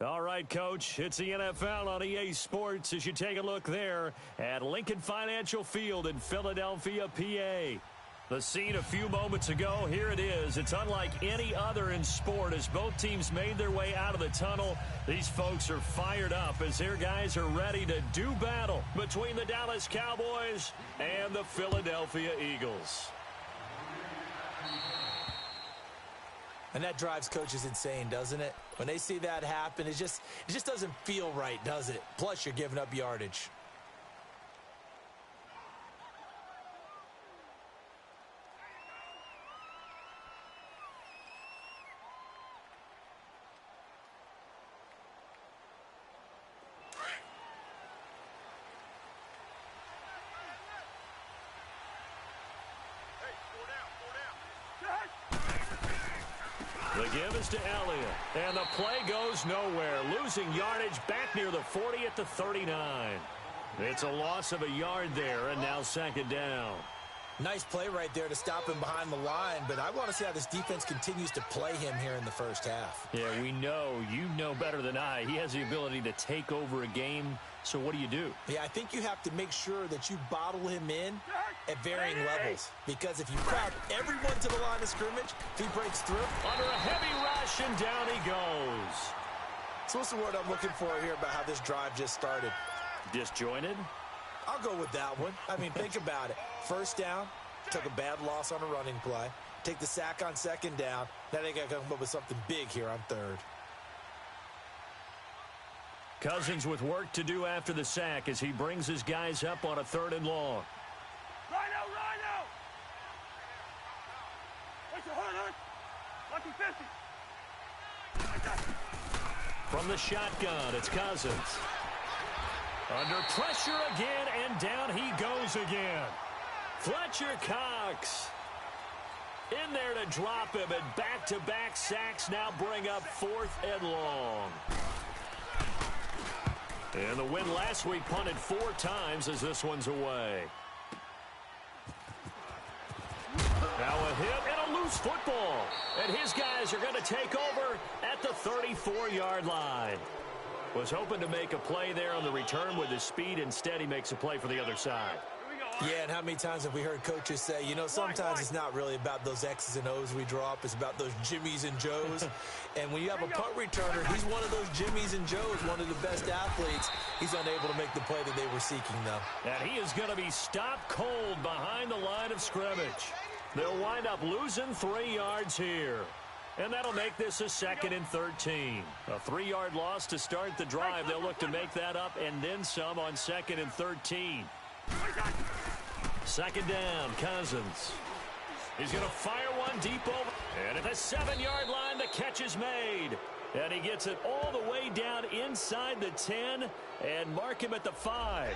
All right, Coach, it's the NFL on EA Sports as you take a look there at Lincoln Financial Field in Philadelphia, PA. The scene a few moments ago, here it is. It's unlike any other in sport as both teams made their way out of the tunnel. These folks are fired up as their guys are ready to do battle between the Dallas Cowboys and the Philadelphia Eagles. And that drives coaches insane, doesn't it? When they see that happen, it just doesn't feel right, does it? Plus, you're giving up yardage. The give is to Elliott, and the play goes nowhere, losing yardage back near the 40 at the 39. It's a loss of a yard there, and now second down. Nice play right there to stop him behind the line, but I want to see how this defense continues to play him here in the first half. Yeah, we know. You know better than I. He has the ability to take over a game, so what do you do? Yeah, I think you have to make sure that you bottle him in at varying levels, because if you crowd everyone to the line of scrimmage, if he breaks through. Under a heavy rush, and down he goes. So what's the word I'm looking for here about how this drive just started? Disjointed? I'll go with that one. I mean, think about it. First down, took a bad loss on a running play. Take the sack on second down. Now they got to come up with something big here on third. Cousins with work to do after the sack as he brings his guys up on a 3rd and long. Rhino! What's your hood? Lucky 50. From the shotgun, it's Cousins. Under pressure again, and down he goes again. Fletcher Cox in there to drop him, and back-to-back sacks now bring up 4th and long. And the win last week punted 4 times as this one's away. Now a hit and a loose football. And his guys are going to take over at the 34-yard line. Was hoping to make a play there on the return with his speed. Instead, he makes a play for the other side. Yeah, and how many times have we heard coaches say, you know, sometimes it's not really about those X's and O's we draw up. It's about those Jimmies and Joes. And when you have a punt returner, he's one of those Jimmies and Joes, one of the best athletes. He's unable to make the play that they were seeking, though. And he is going to be stopped cold behind the line of scrimmage. They'll wind up losing 3 yards here. And that'll make this a 2nd and 13. A 3-yard loss to start the drive. They'll look to make that up and then some on 2nd and 13. Second down, Cousins. He's going to fire one deep over. And at the 7-yard line, the catch is made. And he gets it all the way down inside the 10 and mark him at the 5.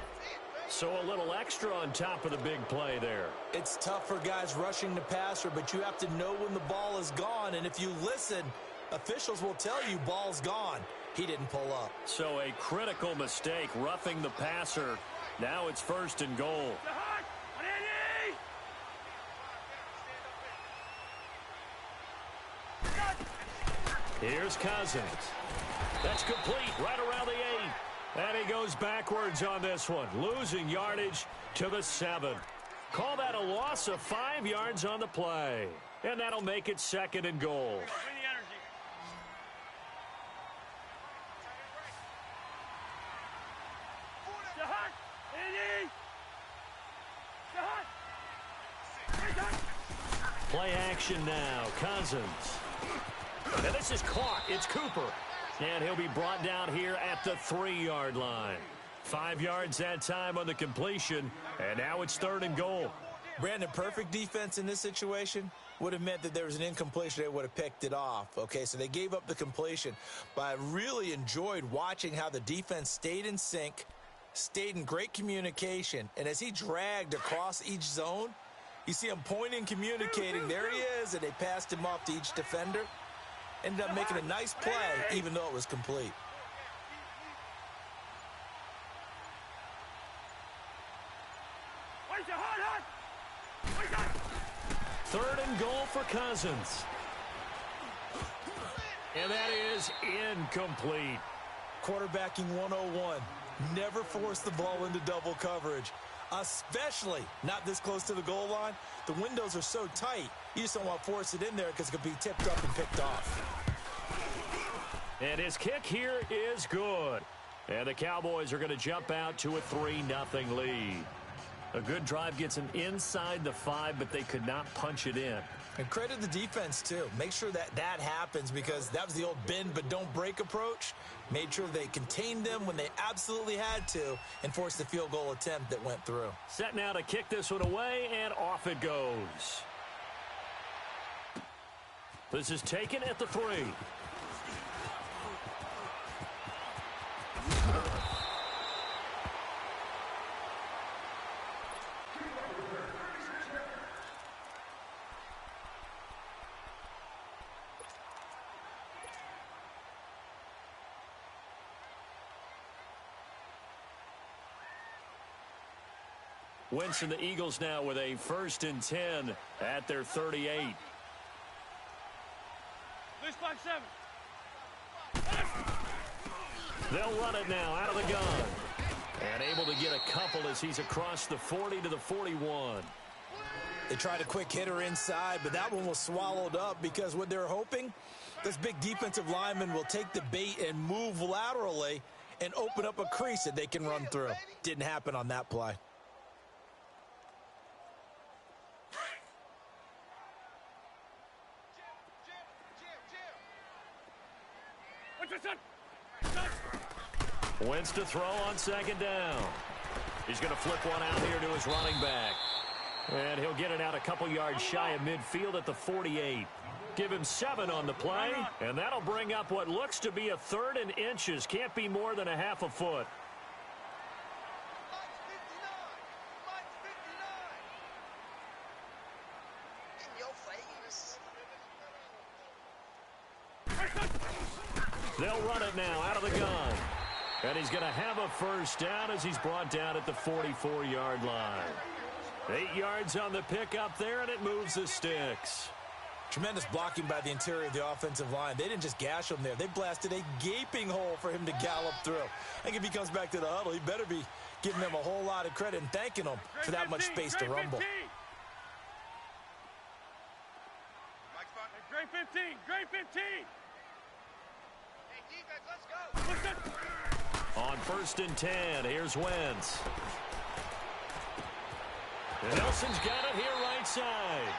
So a little extra on top of the big play there. It's tough for guys rushing the passer, but you have to know when the ball is gone. And if you listen, officials will tell you ball's gone. He didn't pull up. So a critical mistake, roughing the passer. Now it's 1st and goal. Here's Cousins. That's complete right around the 8. And he goes backwards on this one, losing yardage to the 7. Call that a loss of 5 yards on the play. And that'll make it 2nd and goal. Play action now, Cousins. And this is caught. It's Cooper. And he'll be brought down here at the 3-yard line. 5 yards that time on the completion. And now it's 3rd and goal. Brandon, perfect defense in this situation would have meant that there was an incompletion. They would have picked it off. Okay, so they gave up the completion. But I really enjoyed watching how the defense stayed in sync, stayed in great communication. And as he dragged across each zone, you see him pointing, communicating. There he is, and they passed him off to each defender. Ended up making a nice play, even though it was complete. Third and goal for Cousins. And that is incomplete. quarterbacking 101. Never force the ball into double coverage, especially not this close to the goal line. The windows are so tight, you just don't want to force it in there because it could be tipped up and picked off. And his kick here is good. And the Cowboys are going to jump out to a 3-0 lead. A good drive gets them inside the 5, but they could not punch it in. And credit the defense, too. Make sure that happens because that was the old bend but don't break approach. Made sure they contained them when they absolutely had to and forced the field goal attempt that went through. Set now to kick this one away, and off it goes. This is taken at the 3. Wentz and the Eagles now with a 1st and 10 at their 38. This 5-7. They'll run it now out of the gun. And able to get a couple as he's across the 40 to the 41. They tried a quick hitter inside, but that one was swallowed up because what they're hoping, this big defensive lineman will take the bait and move laterally and open up a crease that they can run through. Didn't happen on that play. Wentz to throw on 2nd down. He's going to flip one out here to his running back. And he'll get it out a couple yards shy of midfield at the 48. Give him 7 on the play, and that'll bring up what looks to be a 3rd and inches. Can't be more than a half a foot. They'll run it now out of the gun. And he's going to have a 1st down as he's brought down at the 44-yard line. 8 yards on the pickup there, and it moves the sticks. Tremendous blocking by the interior of the offensive line. They didn't just gash him there. They blasted a gaping hole for him to gallop through. I think if he comes back to the huddle, he better be giving them a whole lot of credit and thanking them for that much space to rumble. Great 15. Great 15. Hey, defense, let's go. On 1st and 10, here's Wentz. Nelson's got it here right side.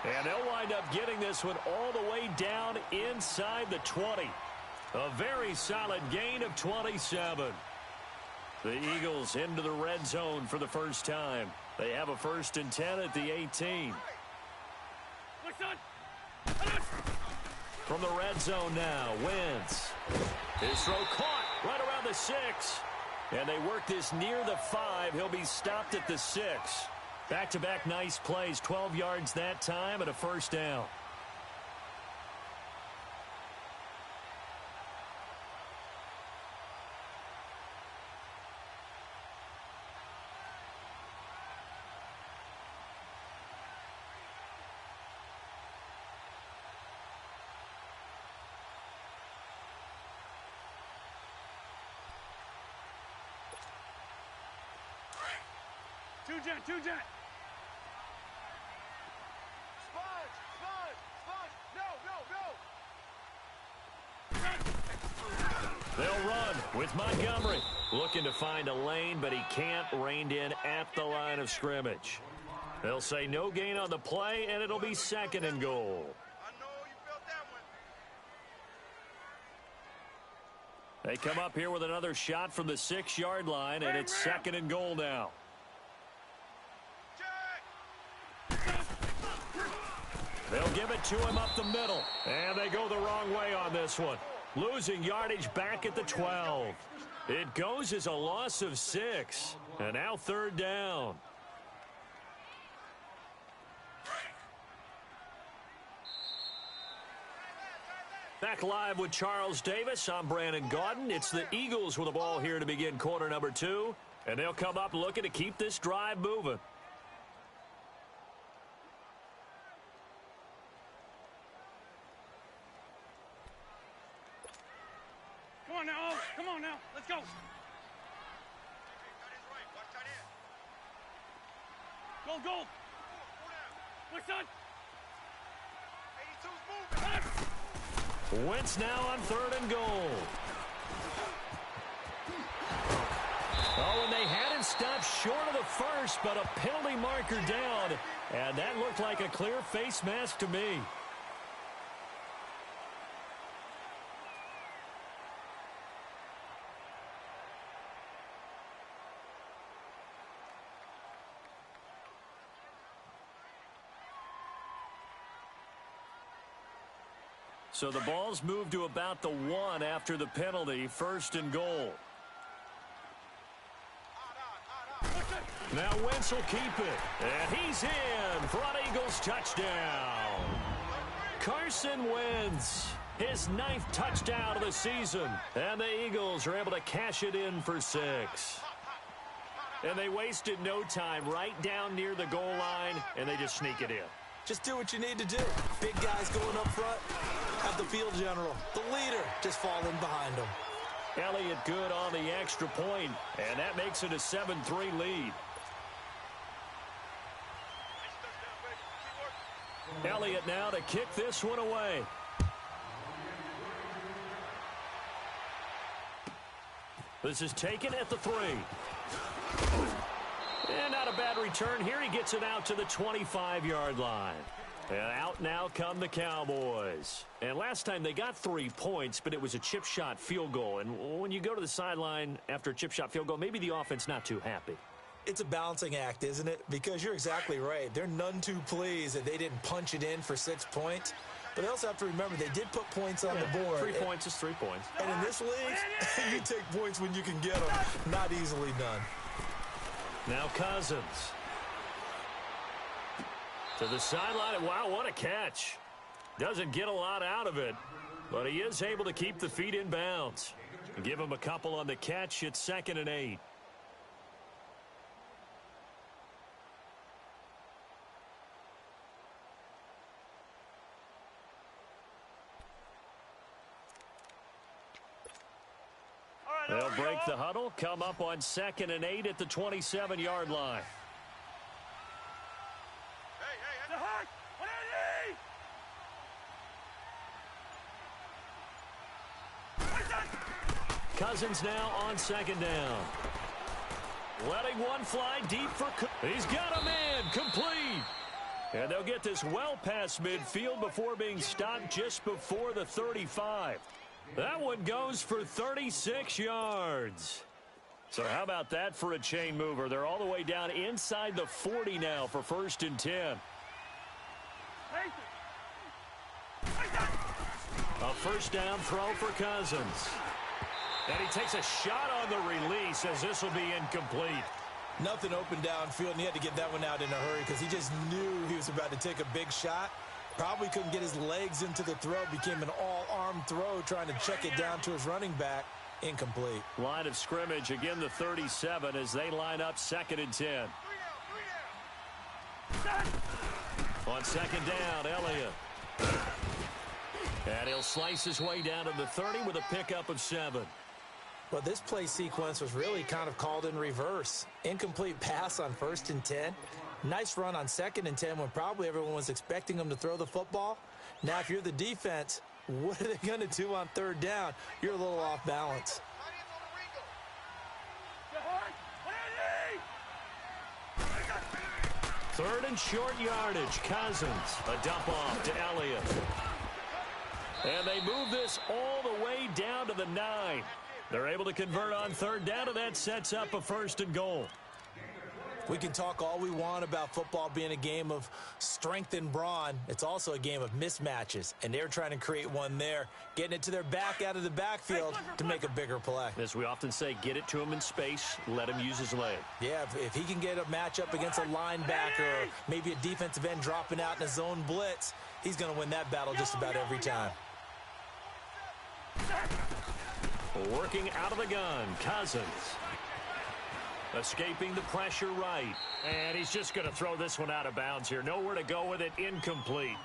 And they'll wind up getting this one all the way down inside the 20. A very solid gain of 27. The Eagles into the red zone for the first time. They have a 1st and 10 at the 18. From the red zone now, Wentz. His throw caught right around the 6. And they work this near the 5. He'll be stopped at the 6. Back-to-back nice plays, 12 yards that time and a 1st down. Two jet. They'll run with Montgomery. Looking to find a lane, but he can't. Reined in at the line of scrimmage. They'll say no gain on the play, and it'll be 2nd and goal. They come up here with another shot from the 6-yard line, and it's 2nd and goal now. They'll give it to him up the middle. And they go the wrong way on this one. Losing yardage back at the 12. It goes as a loss of 6. And now 3rd down. Back live with Charles Davis. I'm Brandon Gaudin. It's the Eagles with the ball here to begin quarter number 2. And they'll come up looking to keep this drive moving. Come on now, come on. on now. Let's go. Goal, goal. What's that? 82's moving. Wentz now on 3rd and goal. Oh, and they had him stopped short of the first, but a penalty marker down. And that looked like a clear face mask to me. So the ball's moved to about the 1 after the penalty, 1st and goal. Now Wentz will keep it, and he's in for an Eagles touchdown. Carson Wentz, his 9th touchdown of the season, and the Eagles are able to cash it in for 6. And they wasted no time right down near the goal line, and they just sneak it in. Just do what you need to do. Big guys going up front. Have the field general, the leader, just fall in behind him. Elliott good on the extra point, and that makes it a 7-3 lead. Elliott now to kick this one away. This is taken at the 3. And not a bad return here. He gets it out to the 25-yard line. And out now come the Cowboys. And last time they got 3 points, but it was a chip shot field goal. And when you go to the sideline after a chip shot field goal, maybe the offense not too happy. It's a balancing act, isn't it? Because you're exactly right. They're none too pleased that they didn't punch it in for 6 points. But they also have to remember they did put points on the board. 3 points is 3 points. And in this league, you take points when you can get them. Not easily done. Now Cousins. To the sideline, and wow, what a catch. Doesn't get a lot out of it, but he is able to keep the feet in bounds. Give him a couple on the catch. It's 2nd and 8. They'll break the huddle, come up on 2nd and 8 at the 27-yard line. Cousins now on 2nd down. Letting one fly deep for... He's got a man complete. And they'll get this well past midfield before being stopped just before the 35. That one goes for 36 yards. So how about that for a chain mover? They're all the way down inside the 40 now for 1st and 10. A 1st down throw for Cousins. And he takes a shot on the release as this will be incomplete. Nothing open downfield, and he had to get that one out in a hurry because he just knew he was about to take a big shot. Probably couldn't get his legs into the throw. Became an all-arm throw trying to check it down to his running back. Incomplete. Line of scrimmage, again the 37 as they line up 2nd and 10. On 2nd down, Elliott. And he'll slice his way down to the 30 with a pickup of 7. Well, this play sequence was really kind of called in reverse. Incomplete pass on 1st and 10. Nice run on 2nd and 10 when probably everyone was expecting him to throw the football. Now, if you're the defense, what are they going to do on 3rd down? You're a little off balance. 3rd and short yardage. Cousins. A dump off to Elliott. And they move this all the way down to the 9. They're able to convert on 3rd down, and that sets up a 1st and goal. We can talk all we want about football being a game of strength and brawn. It's also a game of mismatches, and they're trying to create one there, getting it to their back out of the backfield to make a bigger play. As we often say, get it to him in space, let him use his leg. Yeah, if he can get a matchup against a linebacker or maybe a defensive end dropping out in a zone blitz, he's going to win that battle just about every time. Working out of the gun, Cousins. Escaping the pressure right. And he's just going to throw this one out of bounds here. Nowhere to go with it, incomplete.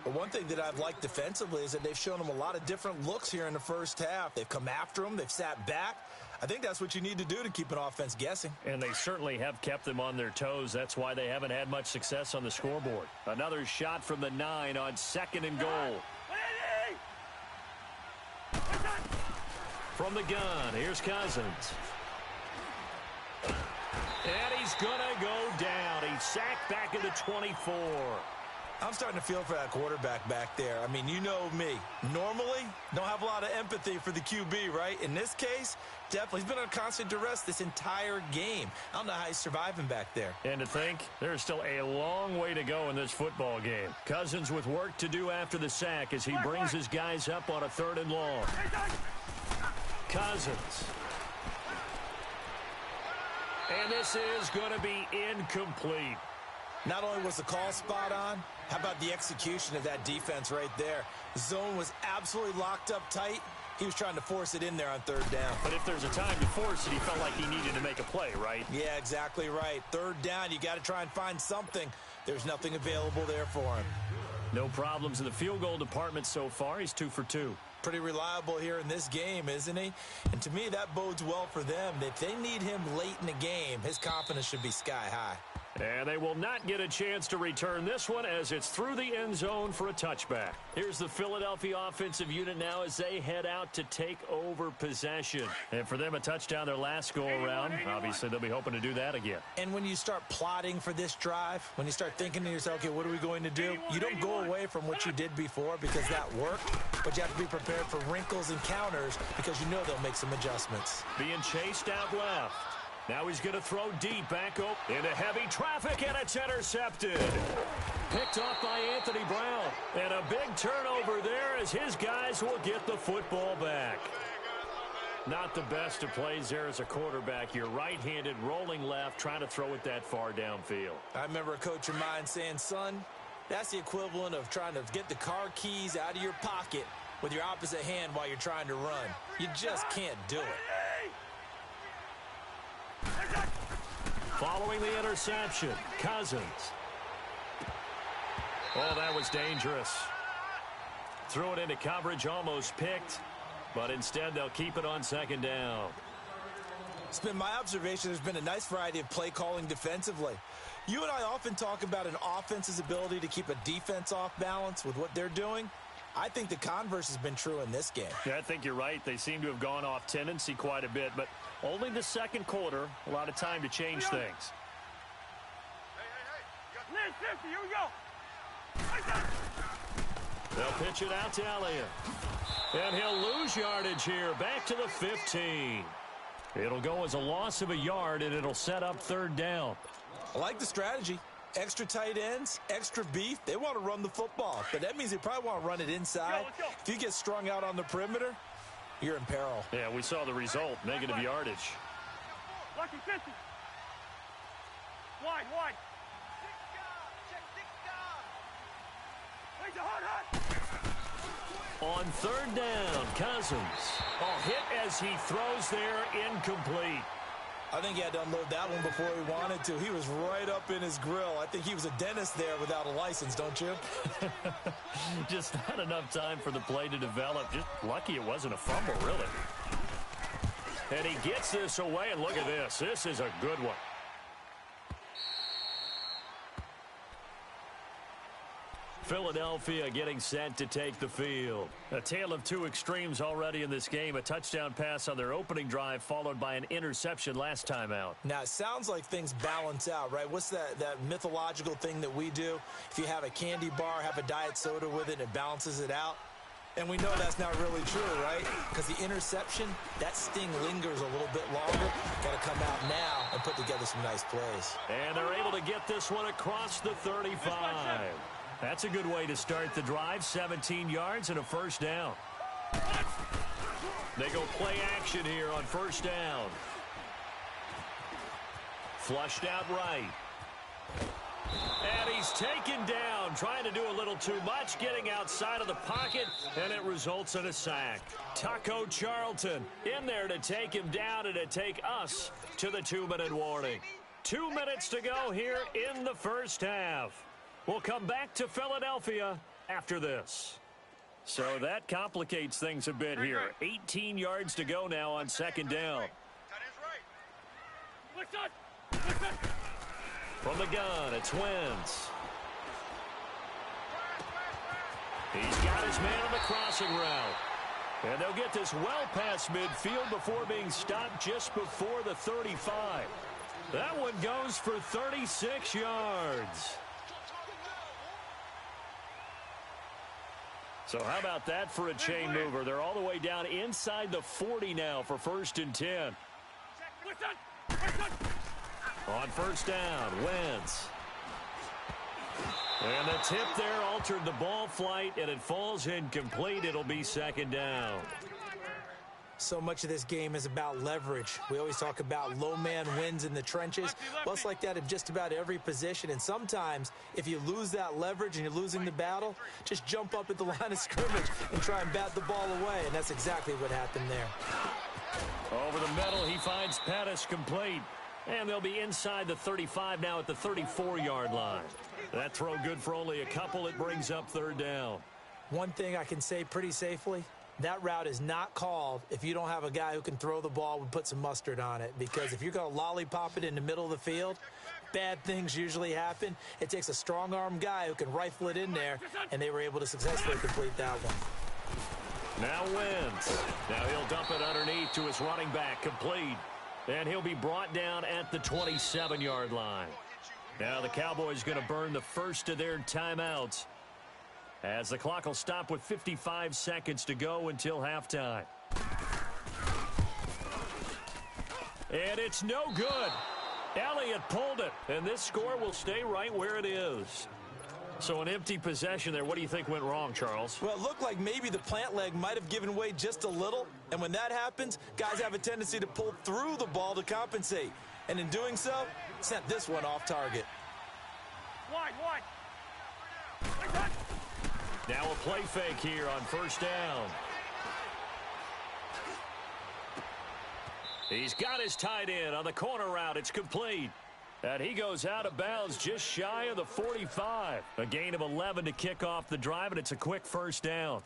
But one thing that I've liked defensively is that they've shown them a lot of different looks here in the first half. They've come after them. They've sat back. I think that's what you need to do to keep an offense guessing. And they certainly have kept them on their toes. That's why they haven't had much success on the scoreboard. Another shot from the 9 on 2nd and goal. From the gun, here's Cousins. And he's going to go down. He's sacked back at the 24. I'm starting to feel for that quarterback back there. I mean, you know me. Normally, don't have a lot of empathy for the QB, right? In this case, definitely. He's been on constant duress this entire game. I don't know how he's surviving back there. And to think, there's still a long way to go in this football game. Cousins with work to do after the sack as he brings his guys up on a 3rd and long. Cousins. And this is going to be incomplete. Not only was the call spot on, how about the execution of that defense right there? The zone was absolutely locked up tight. He was trying to force it in there on 3rd down. But if there's a time to force it, he felt like he needed to make a play, right? Yeah, exactly right. 3rd down, you got to try and find something. There's nothing available there for him. No problems in the field goal department so far. He's 2 for 2. Pretty reliable here in this game, isn't he? And to me, that bodes well for them. If they need him late in the game, his confidence should be sky high. And they will not get a chance to return this one as it's through the end zone for a touchback. Here's the Philadelphia offensive unit now as they head out to take over possession. And for them, a touchdown their last go-around. Obviously, they'll be hoping to do that again. And when you start plotting for this drive, when you start thinking to yourself, okay, what are we going to do? You don't go away from what you did before because that worked, but you have to be prepared for wrinkles and counters because you know they'll make some adjustments. Being chased out left. Now he's going to throw deep back into heavy traffic, and it's intercepted. Picked off by Anthony Brown. And a big turnover there as his guys will get the football back. Not the best of plays there as a quarterback. You're right-handed, rolling left, trying to throw it that far downfield. I remember a coach of mine saying, son, that's the equivalent of trying to get the car keys out of your pocket with your opposite hand while you're trying to run. You just can't do it. Following the interception, Cousins. Oh, that was dangerous. Threw it into coverage, almost picked, but instead they'll keep it on 2nd down. It's been my observation there's been a nice variety of play calling defensively. You and I often talk about an offense's ability to keep a defense off balance with what they're doing. I think the converse has been true in this game. Yeah, I think you're right. They seem to have gone off tendency quite a bit, but only the 2nd quarter, a lot of time to change things. Hey, here we go. They'll pitch it out to Elliott. And he'll lose yardage here, back to the 15. It'll go as a loss of a yard, and it'll set up 3rd down. I like the strategy. Extra tight ends, extra beef. They want to run the football, but that means they probably want to run it inside. If you get strung out on the perimeter, you're in peril. Yeah, we saw the result, negative yardage. Lucky 50. Wide. On 3rd down, Cousins. Hit as he throws there, incomplete. I think he had to unload that one before he wanted to. He was right up in his grill. I think he was a dentist there without a license, don't you? Just not enough time for the play to develop. Just lucky it wasn't a fumble, really. And he gets this away, and look at this. This is a good one. Philadelphia getting set to take the field. A tale of 2 extremes already in this game. A touchdown pass on their opening drive, followed by an interception last time out. Now, it sounds like things balance out, right? What's that mythological thing that we do? If you have a candy bar, have a diet soda with it, it balances it out. And we know that's not really true, right? Because the interception, that sting lingers a little bit longer. Got to come out now and put together some nice plays. And they're able to get this one across the 35. That's a good way to start the drive. 17 yards and a 1st down. They go play action here on 1st down. Flushed out right. And he's taken down, trying to do a little too much, getting outside of the pocket, and it results in a sack. Taco Charlton in there to take him down and to take us to the 2-minute warning. 2 minutes to go here in the 1st half. We'll come back to Philadelphia after this. So that complicates things a bit here. 18 yards to go now on second down. From the gun, it's Wentz. He's got his man on the crossing route. And they'll get this well past midfield before being stopped just before the 35. That one goes for 36 yards. So how about that for a chain mover? They're all the way down inside the 40 now for 1st and 10. On first down, Wentz. And the tip there altered the ball flight, and it falls incomplete. It'll be second down. So much of this game is about leverage. We always talk about low man wins in the trenches. Well, it's like that in just about every position. And sometimes, if you lose that leverage and you're losing the battle, just jump up at the line of scrimmage and try and bat the ball away. And that's exactly what happened there. Over the middle, he finds Pettis complete. And they'll be inside the 35 now at the 34-yard line. That throw good for only a couple. It brings up third down. One thing I can say pretty safely, that route is not called if you don't have a guy who can throw the ball and put some mustard on it. Because if you're going to lollipop it in the middle of the field, bad things usually happen. It takes a strong-arm guy who can rifle it in there, and they were able to successfully complete that one. Now Wentz. Now he'll dump it underneath to his running back, complete. And he'll be brought down at the 27-yard line. Now the Cowboys going to burn the first of their timeouts, as the clock will stop with 55 seconds to go until halftime. And it's no good. Elliott pulled it, and this score will stay right where it is. So an empty possession there. What do you think went wrong, Charles? Well, it looked like maybe the plant leg might have given way just a little. And when that happens, guys have a tendency to pull through the ball to compensate. And in doing so, sent this one off target. Wide. Now a play fake here on first down. He's got his tight end on the corner route. It's complete. And he goes out of bounds just shy of the 45. A gain of 11 to kick off the drive, and it's a quick first down.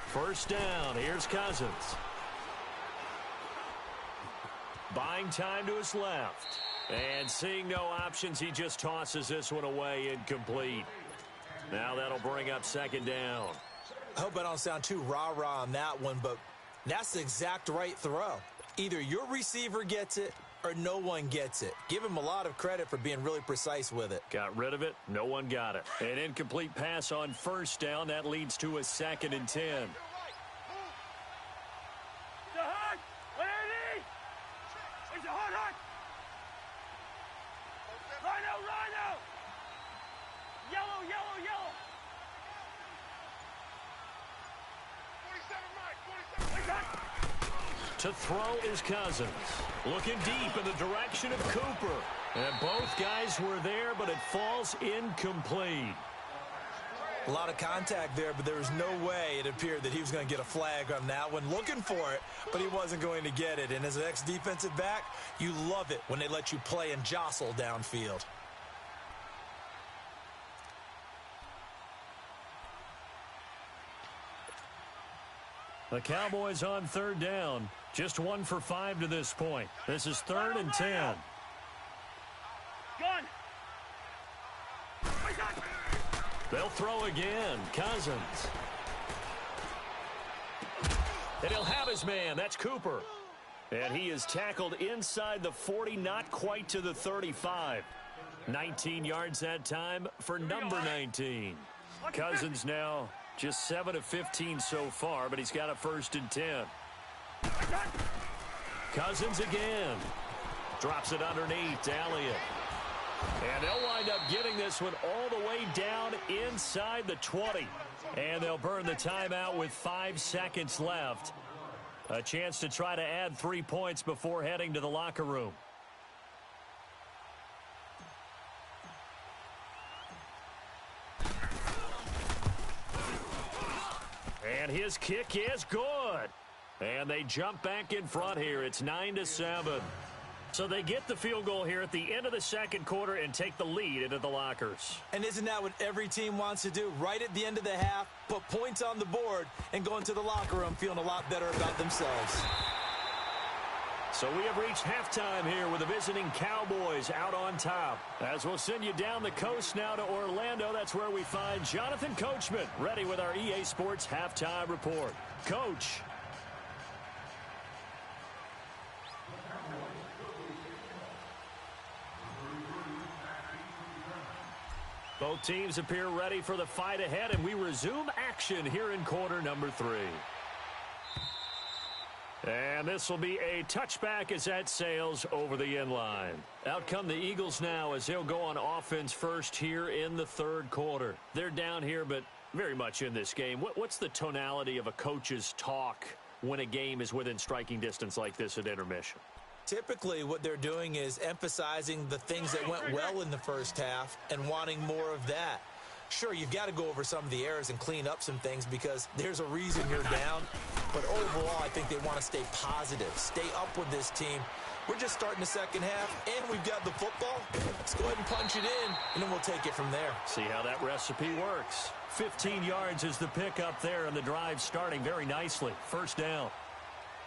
First down. Here's Cousins. Buying time to his left. And seeing no options, he just tosses this one away, incomplete. Now that'll bring up second down. I hope I don't sound too rah-rah on that one, but that's the exact right throw. Either your receiver gets it or no one gets it. Give him a lot of credit for being really precise with it. Got rid of it. No one got it. An incomplete pass on first down. That leads to a 2nd and 10. To throw is Cousins. Looking deep in the direction of Cooper. And both guys were there, but it falls incomplete. A lot of contact there, but there was no way it appeared that he was going to get a flag on that one. Looking for it, but he wasn't going to get it. And as an ex-defensive back, you love it when they let you play and jostle downfield. The Cowboys on third down. Just 1 for 5 to this point. This is 3rd and 10. Gun. They'll throw again. Cousins. And he'll have his man. That's Cooper. And he is tackled inside the 40, not quite to the 35. 19 yards that time for number 19. Cousins now just 7 of 15 so far, but he's got a 1st and 10. Cousins again. Drops it underneath to Elliott. And they'll wind up getting this one all the way down inside the 20. And they'll burn the timeout with 5 seconds left. A chance to try to add 3 points before heading to the locker room. And his kick is good. And they jump back in front here. It's 9-7. So they get the field goal here at the end of the second quarter and take the lead into the lockers. And isn't that what every team wants to do? Right at the end of the half, put points on the board, and go into the locker room feeling a lot better about themselves. So we have reached halftime here with the visiting Cowboys out on top. As we'll send you down the coast now to Orlando, that's where we find Jonathan Coachman, ready with our EA Sports Halftime Report. Coach. Both teams appear ready for the fight ahead, and we resume action here in quarter number 3. And this will be a touchback as that sails over the end line. Out come the Eagles now as they'll go on offense first here in the third quarter. They're down here, but very much in this game. What's the tonality of a coach's talk when a game is within striking distance like this at intermission? Typically, what they're doing is emphasizing the things that went well in the first half and wanting more of that. Sure, you've got to go over some of the errors and clean up some things because there's a reason you're down. But overall, I think they want to stay positive, stay up with this team. We're just starting the second half, and we've got the football. Let's go ahead and punch it in, and then we'll take it from there. See how that recipe works. 15 yards is the pickup there, and the drive starting very nicely. First down.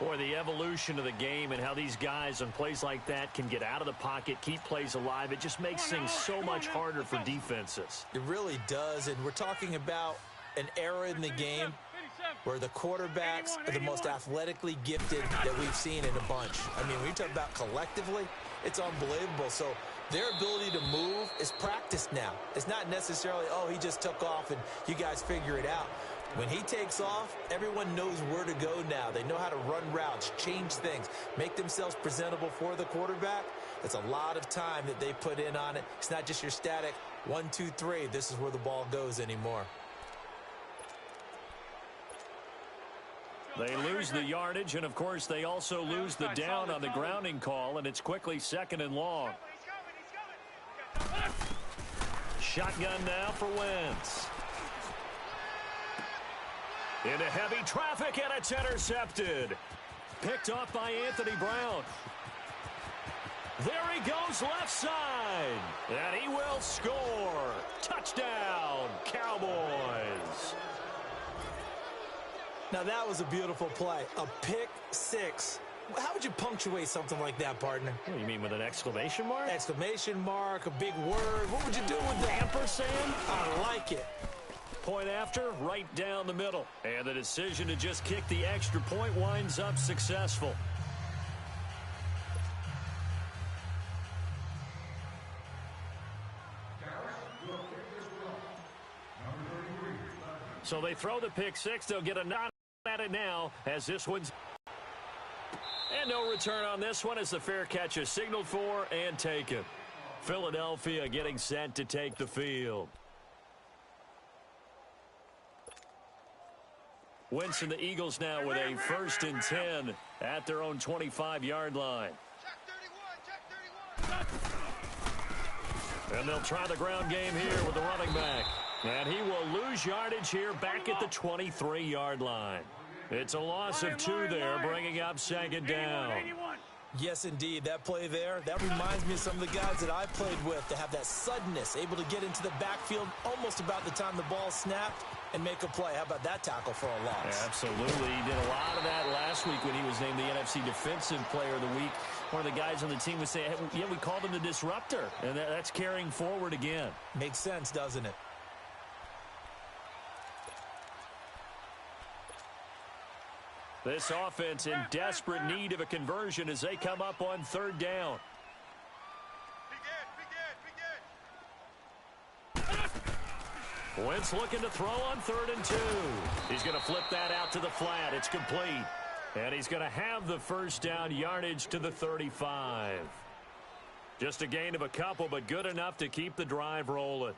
Boy, the evolution of the game and how these guys on plays like that can get out of the pocket, keep plays alive, it just makes things so much harder for defenses. It really does, and we're talking about an era in the game where the quarterbacks are the most athletically gifted that we've seen in a bunch. I mean, when you talk about collectively, it's unbelievable. So their ability to move is practiced now. It's not necessarily, oh, he just took off and you guys figure it out. When he takes off, everyone knows where to go now. They know how to run routes, change things, make themselves presentable for the quarterback. It's a lot of time that they put in on it. It's not just your static 1, 2, 3. This is where the ball goes anymore. They lose the yardage, and, of course, they also lose the down on the grounding call, and it's quickly second and long. Shotgun now for Wentz. Into heavy traffic, and it's intercepted. Picked off by Anthony Brown. There he goes left side. And he will score. Touchdown, Cowboys. Now that was a beautiful play. A pick six. How would you punctuate something like that, partner? What do you mean, with an exclamation mark? Exclamation mark, a big word. What would you do with that? Ampersand? I like it. Point after, right down the middle. And the decision to just kick the extra point winds up successful. So they throw the pick six. They'll get a nod at it now as this one's... And no return on this one as the fair catch is signaled for and taken. Philadelphia getting set to take the field. Wentz and the Eagles now with a 1st and 10 at their own 25-yard line. And they'll try the ground game here with the running back. And he will lose yardage here back at the 23-yard line. It's a loss of 2 there, bringing up second down. Yes, indeed. That play there, that reminds me of some of the guys that I played with to have that suddenness, able to get into the backfield almost about the time the ball snapped and make a play. How about that tackle for a loss? Yeah, absolutely. He did a lot of that last week when he was named the NFC Defensive Player of the Week. One of the guys on the team would say, hey, yeah, we called him the disruptor, and that's carrying forward again. Makes sense, doesn't it? This offense in desperate need of a conversion as they come up on 3rd down. Wentz looking to throw on 3rd and 2. He's going to flip that out to the flat. It's complete. And he's going to have the first down yardage to the 35. Just a gain of a couple, but good enough to keep the drive rolling.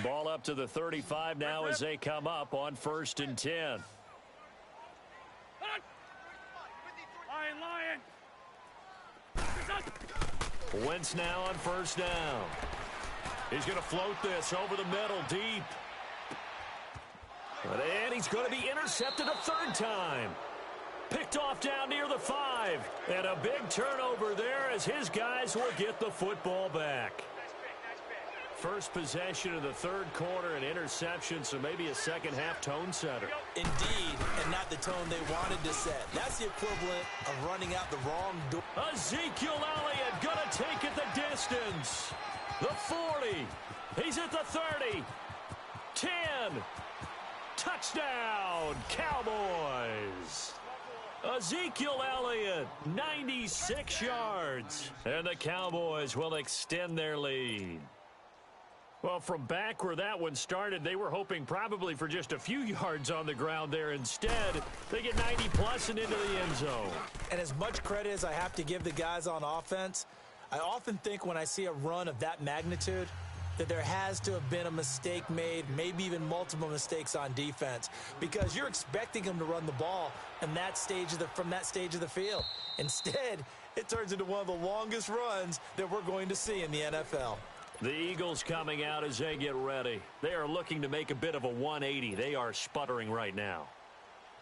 Ball up to the 35 now as they come up on 1st and 10. Wentz now on 1st down. He's going to float this over the middle, deep. And he's going to be intercepted a third time. Picked off down near the 5. And a big turnover there as his guys will get the football back. First possession of the third quarter, an interception, so maybe a second-half tone setter. Indeed, and not the tone they wanted to set. That's the equivalent of running out the wrong door. Ezekiel Elliott going to take it the distance. The 40. He's at the 30. 10. Touchdown, Cowboys. Ezekiel Elliott, 96 yards. And the Cowboys will extend their lead. Well, from back where that one started, they were hoping probably for just a few yards on the ground there. Instead, they get 90-plus and into the end zone. And as much credit as I have to give the guys on offense, I often think when I see a run of that magnitude that there has to have been a mistake made, maybe even multiple mistakes on defense, because you're expecting them to run the ball in that stage of from that stage of the field. Instead, it turns into one of the longest runs that we're going to see in the NFL. The Eagles coming out as they get ready. They are looking to make a bit of a 180. They are sputtering right now.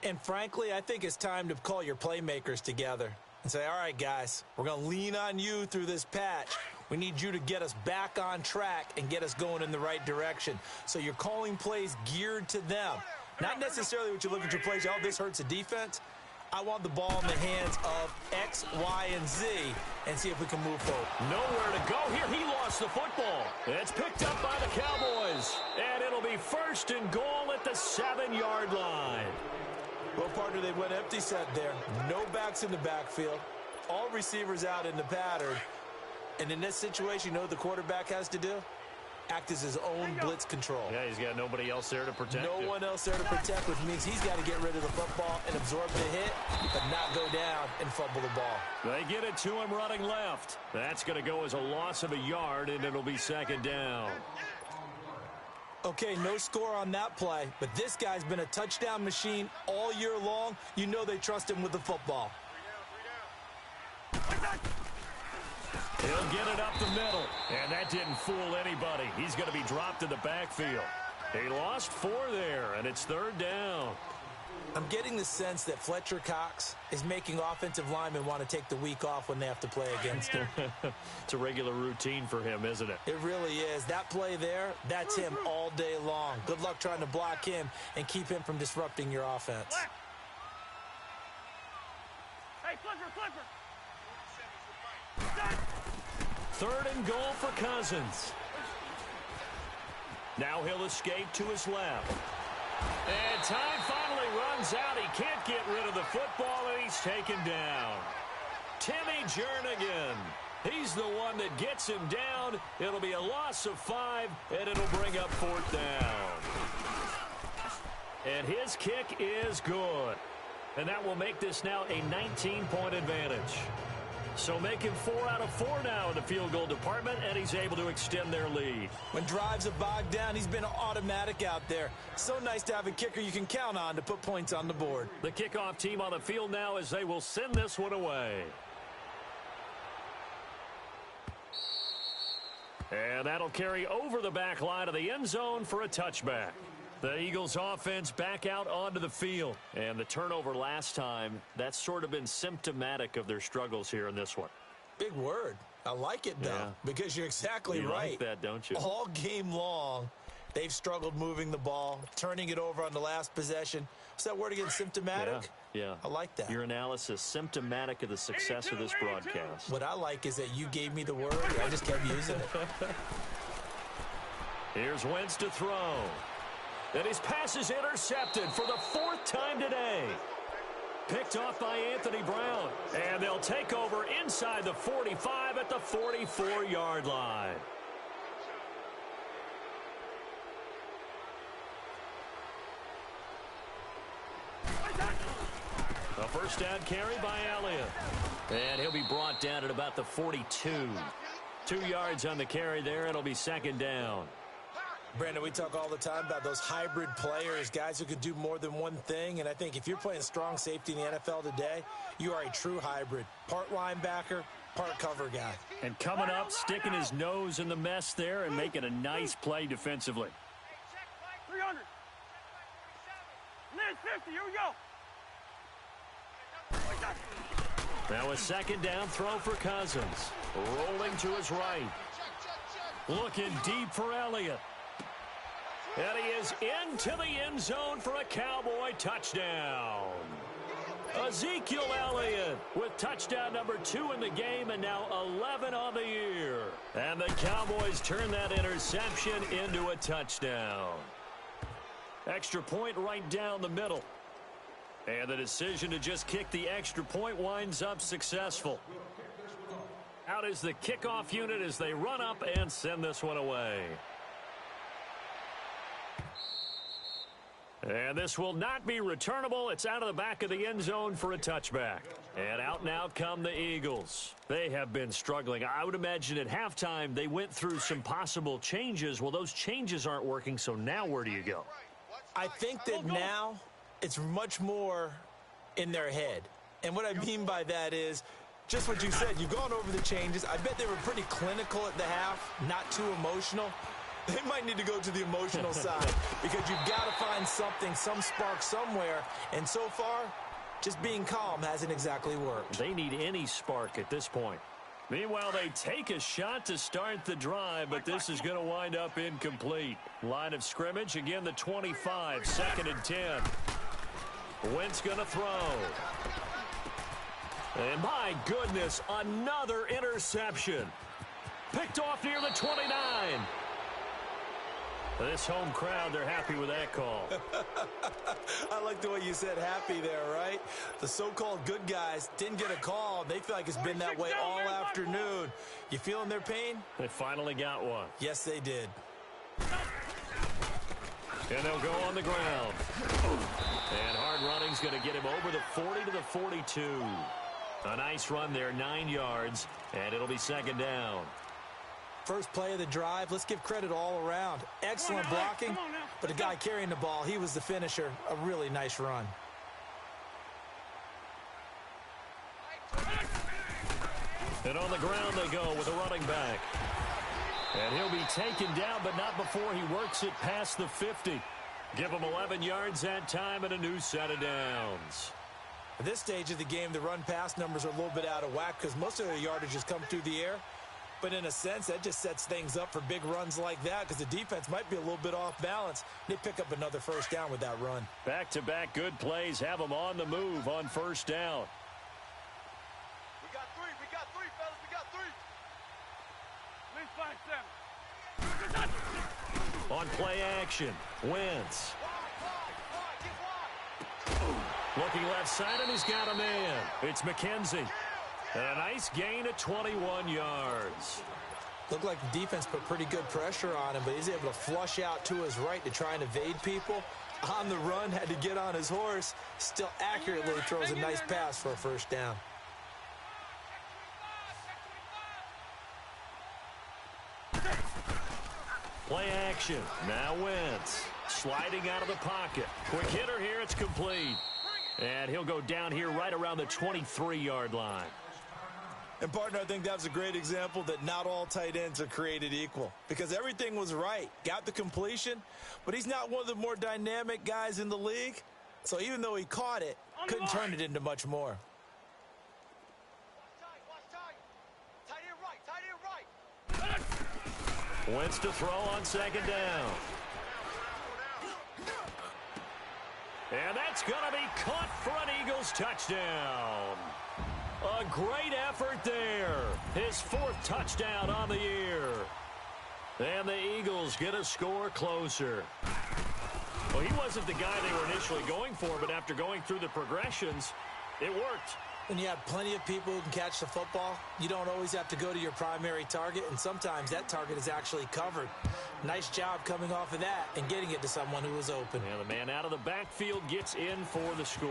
And frankly, I think it's time to call your playmakers together and say, all right, guys, we're going to lean on you through this patch. We need you to get us back on track and get us going in the right direction. So you're calling plays geared to them. Not necessarily what you look at your plays, oh, this hurts the defense. I want the ball in the hands of X, Y, and Z and see if we can move forward. Nowhere to go here. He lost the football. It's picked up by the Cowboys. And it'll be first and goal at the 7-yard line. Well, partner, they went empty set there. No backs in the backfield. All receivers out in the pattern. And in this situation, you know what the quarterback has to do? Act as his own blitz control. Yeah, he's got nobody else there to protect him. No one else there to protect, which means he's got to get rid of the football and absorb the hit, but not go down and fumble the ball. They get it to him running left. That's going to go as a loss of a yard, and it'll be second down. Okay, no score on that play, but this guy's been a touchdown machine all year long. You know they trust him with the football. He'll get it up the middle, and that didn't fool anybody. He's going to be dropped in the backfield. He lost 4 there, and it's third down. I'm getting the sense that Fletcher Cox is making offensive linemen want to take the week off when they have to play against him. It's a regular routine for him, isn't it? It really is. That play there, that's him all day long. Good luck trying to block him and keep him from disrupting your offense. Hey, Flipper! Third and goal for Cousins. Now he'll escape to his left. And time finally runs out. He can't get rid of the football, and he's taken down. Timmy Jernigan. He's the one that gets him down. It'll be a loss of 5, and it'll bring up fourth down. And his kick is good. And that will make this now a 19-point advantage. So making 4 out of 4 now in the field goal department, and he's able to extend their lead. When drives are bogged down, he's been automatic out there. So nice to have a kicker you can count on to put points on the board. The kickoff team on the field now as they will send this one away. And that'll carry over the back line of the end zone for a touchback. The Eagles offense back out onto the field. And the turnover last time, that's sort of been symptomatic of their struggles here in this one. Big word. I like it, though, because you're exactly right. You like that, don't you? All game long, they've struggled moving the ball, turning it over on the last possession. What's that word again, symptomatic? Yeah. I like that. Your analysis, symptomatic of the success of this broadcast. What I like is that you gave me the word, I just kept using it. Here's Wentz to throw. And his pass is intercepted for the 4th time today. Picked off by Anthony Brown. And they'll take over inside the 45 at the 44-yard line. A first down carry by Elliott. And he'll be brought down at about the 42. 2 yards on the carry there. It'll be second down. Brandon, we talk all the time about those hybrid players, guys who could do more than one thing. And I think if you're playing strong safety in the NFL today, you are a true hybrid. Part linebacker, part cover guy. And coming up, sticking his nose in the mess there and making a nice play defensively. 300. Lid 50, here we go. Now a second down throw for Cousins. Rolling to his right. Looking deep for Elliott. And he is into the end zone for a Cowboy touchdown. Ezekiel Elliott with touchdown number 2 in the game and now 11 on the year. And the Cowboys turn that interception into a touchdown. Extra point right down the middle. And the decision to just kick the extra point winds up successful. Out is the kickoff unit as they run up and send this one away. And this will not be returnable. It's out of the back of the end zone for a touchback. And out come the Eagles. They have been struggling. I would imagine at halftime they went through some possible changes. Well, those changes aren't working, so now where do you go? I think that now it's much more in their head. And what I mean by that is just what you said. You've gone over the changes. I bet they were pretty clinical at the half, not too emotional. They might need to go to the emotional side because you've got to find something, some spark somewhere. And so far, just being calm hasn't exactly worked. They need any spark at this point. Meanwhile, they take a shot to start the drive, but this is going to wind up incomplete. Line of scrimmage, again, the 25, 2nd and 10. Wentz going to throw. And my goodness, another interception. Picked off near the 29. This home crowd, they're happy with that call. I like the way you said happy there, right? The so-called good guys didn't get a call. They feel like it's been that way all afternoon. You feeling their pain? They finally got one. Yes, they did. And they'll go on the ground. And hard running's going to get him over the 40 to the 42. A nice run there, 9 yards, and it'll be 2nd down. First play of the drive, let's give credit all around. Excellent blocking, but the guy carrying the ball, he was the finisher. A really nice run. And on the ground they go with a running back. And he'll be taken down, but not before he works it past the 50. Give him 11 yards that time and a new set of downs. At this stage of the game, the run-pass numbers are a little bit out of whack because most of their yardage has come through the air. But in a sense, that just sets things up for big runs like that because the defense might be a little bit off balance. They pick up another first down with that run. Back-to-back good plays have them on the move on first down. We got three, fellas, we got 3. At least 5, 7. On play action, Wentz. Looking left side, and he's got a man. It's McKenzie. And a nice gain of 21 yards. Looked like the defense put pretty good pressure on him, but he's able to flush out to his right to try and evade people. On the run, had to get on his horse. Still accurately throws a nice pass for a first down. Play action. Now Wentz. Sliding out of the pocket. Quick hitter here. It's complete. And he'll go down here right around the 23-yard line. And, partner, I think that was a great example that not all tight ends are created equal because everything was right. Got the completion, but he's not one of the more dynamic guys in the league. So even though he caught it, couldn't turn it into much more. Wentz to throw on 2nd down. And that's going to be caught for an Eagles touchdown. A great effort there. His 4th touchdown on the year. And the Eagles get a score closer. Well, he wasn't the guy they were initially going for, but after going through the progressions, it worked. When you have plenty of people who can catch the football, you don't always have to go to your primary target, and sometimes that target is actually covered. Nice job coming off of that and getting it to someone who was open. And the man out of the backfield gets in for the score.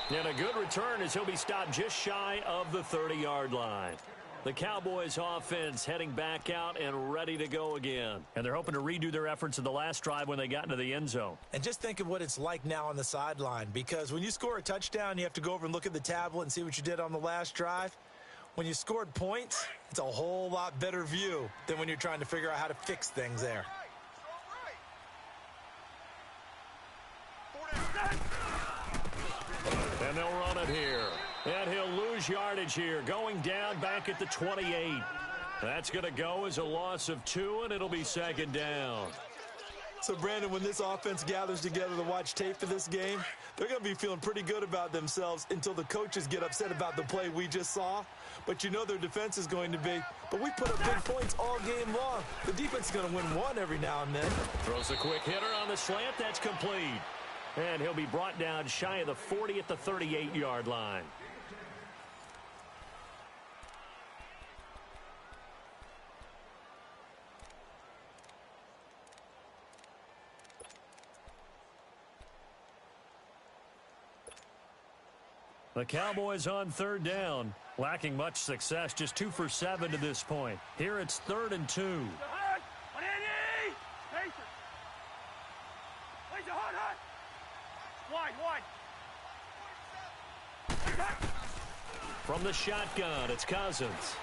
And a good return as he'll be stopped just shy of the 30-yard line. The Cowboys offense heading back out and ready to go again. And they're hoping to redo their efforts in the last drive when they got into the end zone. And just think of what it's like now on the sideline, because when you score a touchdown, you have to go over and look at the tablet and see what you did on the last drive. When you scored points, it's a whole lot better view than when you're trying to figure out how to fix things there. And they'll run it here. And he'll lose yardage here, going down back at the 28. That's going to go as a loss of 2, and it'll be second down. So, Brandon, when this offense gathers together to watch tape for this game, they're going to be feeling pretty good about themselves until the coaches get upset about the play we just saw. But you know their defense is going to be. But we put up big points all game long. The defense is going to win one every now and then. Throws a quick hitter on the slant. That's complete. And he'll be brought down shy of the 40 at the 38-yard line. The Cowboys on third down, lacking much success, just 2 for 7 to this point. Here it's 3rd and 2. From the shotgun, it's Cousins.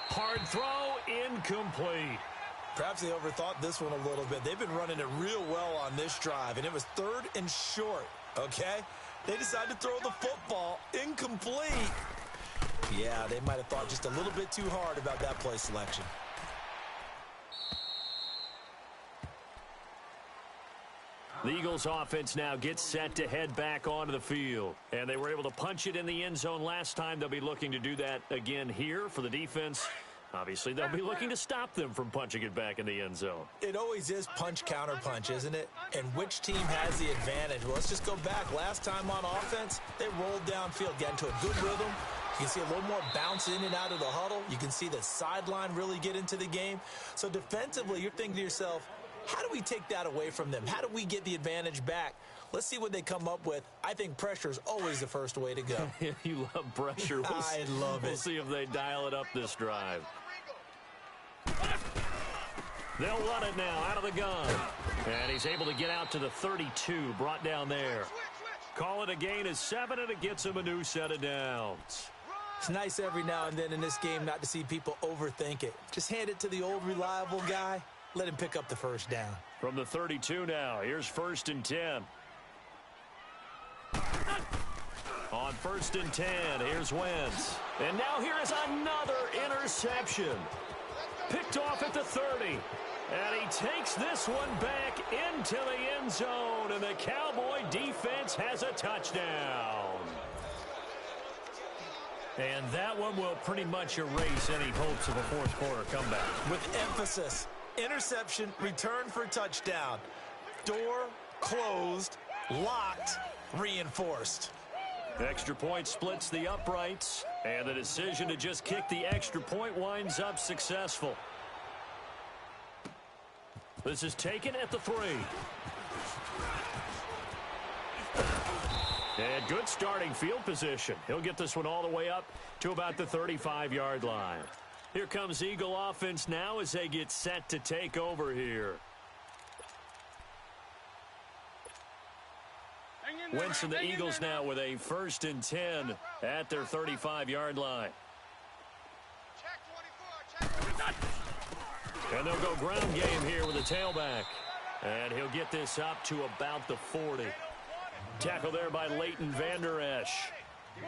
Hard throw, incomplete. Perhaps they overthought this one a little bit. They've been running it real well on this drive, and it was 3rd and short, okay? They decided to throw the football incomplete. Yeah, they might have thought just a little bit too hard about that play selection. The Eagles offense now gets set to head back onto the field. And they were able to punch it in the end zone last time. They'll be looking to do that again here for the defense. Obviously, they'll be looking to stop them from punching it back in the end zone. It always is punch, counter punch, isn't it? And which team has the advantage? Well, let's just go back. Last time on offense, they rolled downfield, got into a good rhythm. You can see a little more bounce in and out of the huddle. You can see the sideline really get into the game. So defensively, you're thinking to yourself, how do we take that away from them? How do we get the advantage back? Let's see what they come up with. I think pressure is always the first way to go. You love pressure. I love it. We'll see if they dial it up this drive. They'll run it now out of the gun. And he's able to get out to the 32, brought down there. Call it a gain of 7, and it gets him a new set of downs. It's nice every now and then in this game not to see people overthink it. Just hand it to the old reliable guy. Let him pick up the first down. From the 32 now, here's 1st and 10. On 1st and 10, here's Wentz. And now here is another interception. Picked off at the 30. And he takes this one back into the end zone. And the Cowboy defense has a touchdown. And that one will pretty much erase any hopes of a fourth quarter comeback. With emphasis. Interception, return for touchdown. Door closed, locked, reinforced. Extra point splits the uprights, and the decision to just kick the extra point winds up successful. This is taken at the 3. And good starting field position. He'll get this one all the way up to about the 35-yard line. Here comes Eagle offense now as they get set to take over here. Wentz and the Eagles now with a 1st and 10 at their 35-yard line. And they'll go ground game here with a tailback. And he'll get this up to about the 40. Tackle there by Leighton Vander Esch.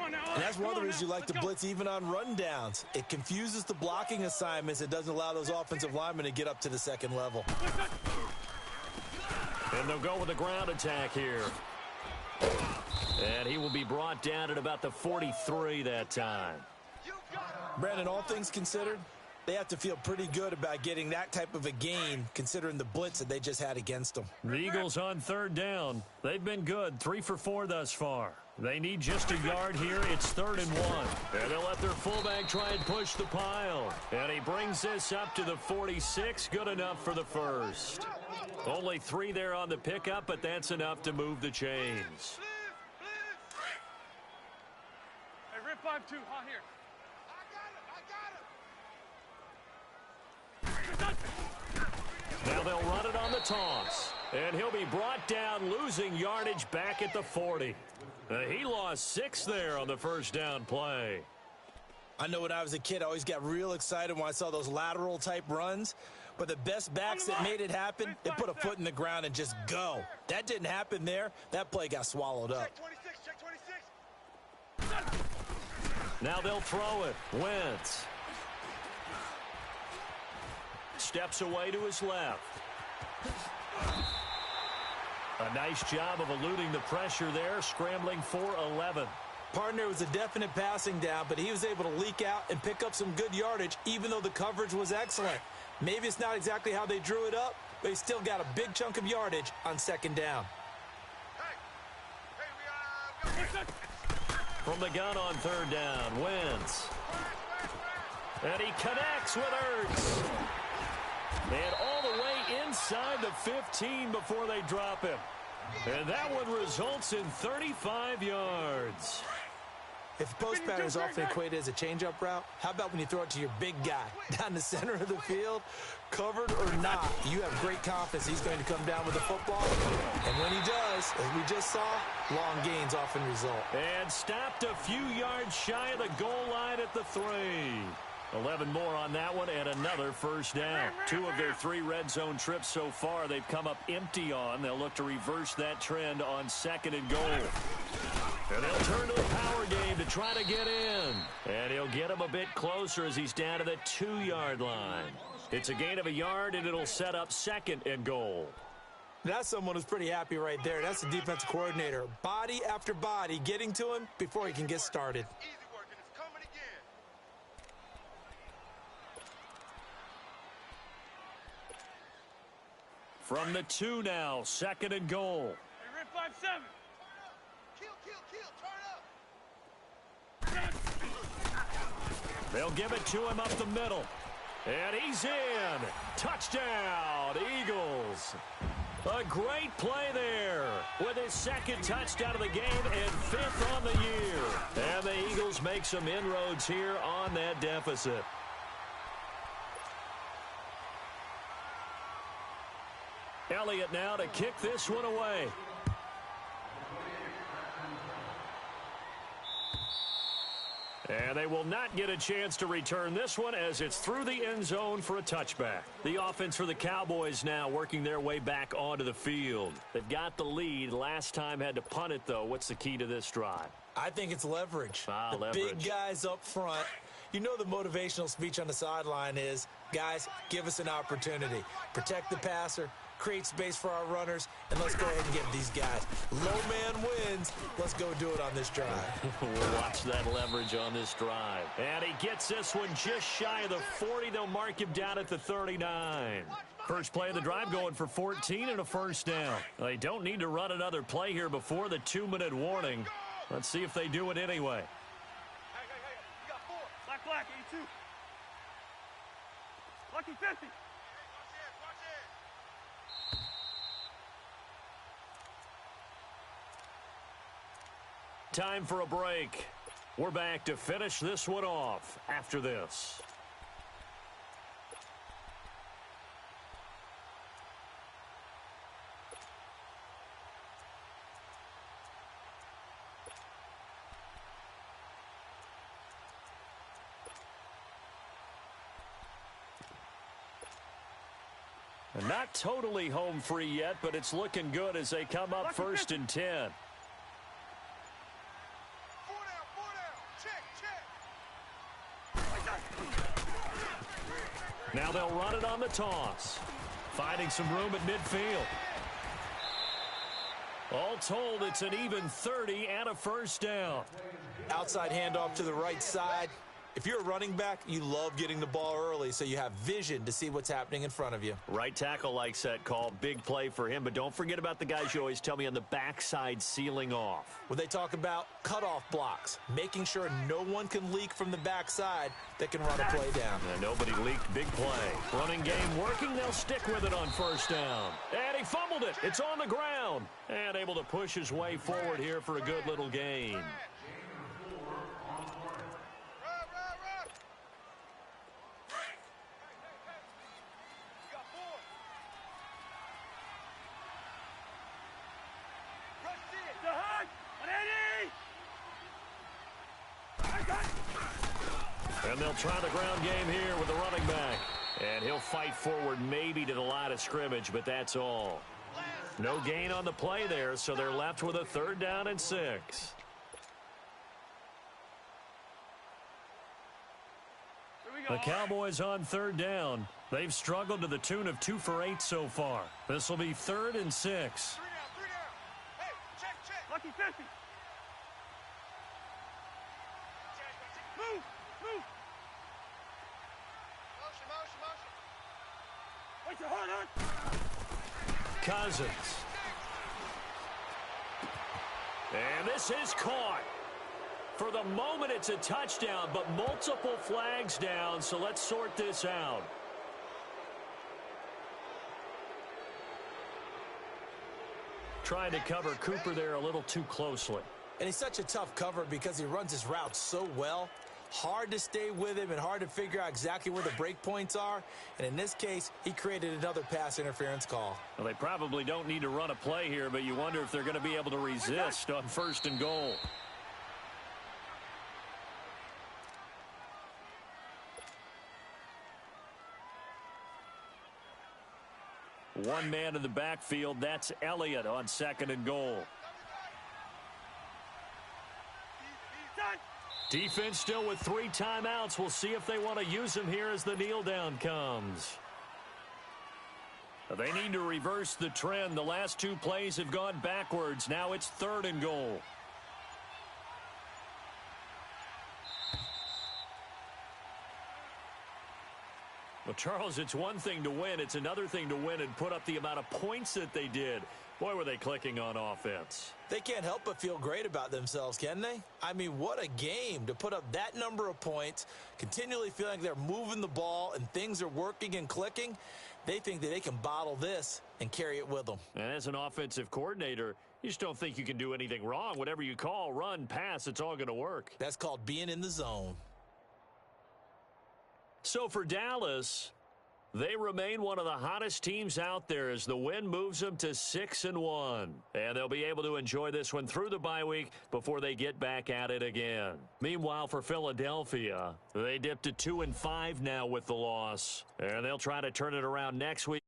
And that's one of the reasons you like to blitz even on rundowns. It confuses the blocking assignments. It doesn't allow those offensive linemen to get up to the second level. And they'll go with a ground attack here. And he will be brought down at about the 43 that time. Brandon, all things considered, they have to feel pretty good about getting that type of a gain considering the blitz that they just had against them. The Eagles on 3rd down. They've been good, 3 for 4 thus far. They need just a yard here. It's 3rd and 1. And they'll let their fullback try and push the pile. And he brings this up to the 46. Good enough for the first. Only 3 there on the pickup, but that's enough to move the chains. Hey, rip 5-2, hot here. Now they'll run it on the toss. And he'll be brought down, losing yardage back at the 40. He lost 6 there on the first down play. I know when I was a kid, I always got real excited when I saw those lateral-type runs. But the best backs that made it happen, they put a foot in the ground and just go. That didn't happen there. That play got swallowed up. Check 26. Now they'll throw it. Wentz steps away to his left. A nice job of eluding the pressure there, scrambling for 11. Partner was a definite passing down, but he was able to leak out and pick up some good yardage, even though the coverage was excellent. Maybe it's not exactly how they drew it up, but he still got a big chunk of yardage on second down. From the gun on third down, Wentz. And he connects with Ertz. And all the way inside the 15 before they drop him. And that one results in 35 yards. If the post pattern is often equated as a change-up route, how about when you throw it to your big guy down the center of the field? Covered or not, you have great confidence he's going to come down with the football. And when he does, as we just saw, long gains often result. And stopped a few yards shy of the goal line at the 3. 11 more on that one and another first down. 2 of their 3 red zone trips so far they've come up empty on. They'll look to reverse that trend on second and goal. And they'll turn to the power game to try to get in. And he'll get him a bit closer as he's down to the 2-yard line. It's a gain of a yard, and it'll set up second and goal. That's someone who's pretty happy right there. That's the defensive coordinator. Body after body getting to him before he can get started. Easy work, and it's coming again. From the 2 now, second and goal. Hey, Red 5-7. Turn up. They'll give it to him up the middle. And he's in. Touchdown, Eagles. A great play there with his second touchdown of the game and 5th on the year. And the Eagles make some inroads here on that deficit. Elliott now to kick this one away. And they will not get a chance to return this one as it's through the end zone for a touchback. The offense for the Cowboys now working their way back onto the field. They've got the lead. Last time had to punt it, though. What's the key to this drive? I think it's leverage. The leverage. Big guys up front. You know the motivational speech on the sideline is, guys, give us an opportunity. Protect the passer, create space for our runners, and let's go ahead and get these guys. Low man wins. Let's go do it on this drive. We'll watch that leverage on this drive. And he gets this one just shy of the 40. They'll mark him down at the 39. First play of the drive going for 14 and a first down. They don't need to run another play here before the 2-minute warning. Let's see if they do it anyway. Hey, you got 4. Black, 82. Lucky 50. Time for a break. We're back to finish this one off after this. Not totally home free yet, but it's looking good as they come up first and 10. Now they'll run it on the toss. Finding some room at midfield. All told, it's an even 30 and a first down. Outside handoff to the right side. If you're a running back, you love getting the ball early so you have vision to see what's happening in front of you. Right tackle likes that call. Big play for him, but don't forget about the guys you always tell me on the backside sealing off. When they talk about cutoff blocks, making sure no one can leak from the backside that can run a play down. And nobody leaked. Big play. Running game working. They'll stick with it on first down. And he fumbled it. It's on the ground. And able to push his way forward here for a good little gain. And they'll try the ground game here with the running back. And he'll fight forward maybe to the line of scrimmage, but that's all. No gain on the play there, so they're left with a 3rd down and 6. The Cowboys on 3rd down. They've struggled to the tune of 2 for 8 so far. This will be 3rd and 6. 3 down. Hey, check. Lucky 50. Move. Motion. Wait your heart on. Cousins. And this is caught. For the moment, it's a touchdown, but multiple flags down, so let's sort this out. Trying to cover Cooper there a little too closely. And he's such a tough cover because he runs his route so well. Hard to stay with him and hard to figure out exactly where the break points are. And in this case, he created another pass interference call. Well, they probably don't need to run a play here, but you wonder if they're going to be able to resist on 1st and goal. One man in the backfield, that's Elliott on 2nd and goal. Defense still with 3 timeouts. We'll see if they want to use them here as the kneel down comes. They need to reverse the trend. The last 2 plays have gone backwards. Now it's 3rd and goal. Well, Charles, it's one thing to win. It's another thing to win and put up the amount of points that they did. Boy, were they clicking on offense. They can't help but feel great about themselves, can they? I mean, what a game to put up that number of points, continually feeling like they're moving the ball and things are working and clicking. They think that they can bottle this and carry it with them. And as an offensive coordinator, you just don't think you can do anything wrong. Whatever you call, run, pass, it's all going to work. That's called being in the zone. So for Dallas, they remain one of the hottest teams out there as the win moves them to 6-1. And they'll be able to enjoy this one through the bye week before they get back at it again. Meanwhile, for Philadelphia, they dipped to 2-5 now with the loss. And they'll try to turn it around next week.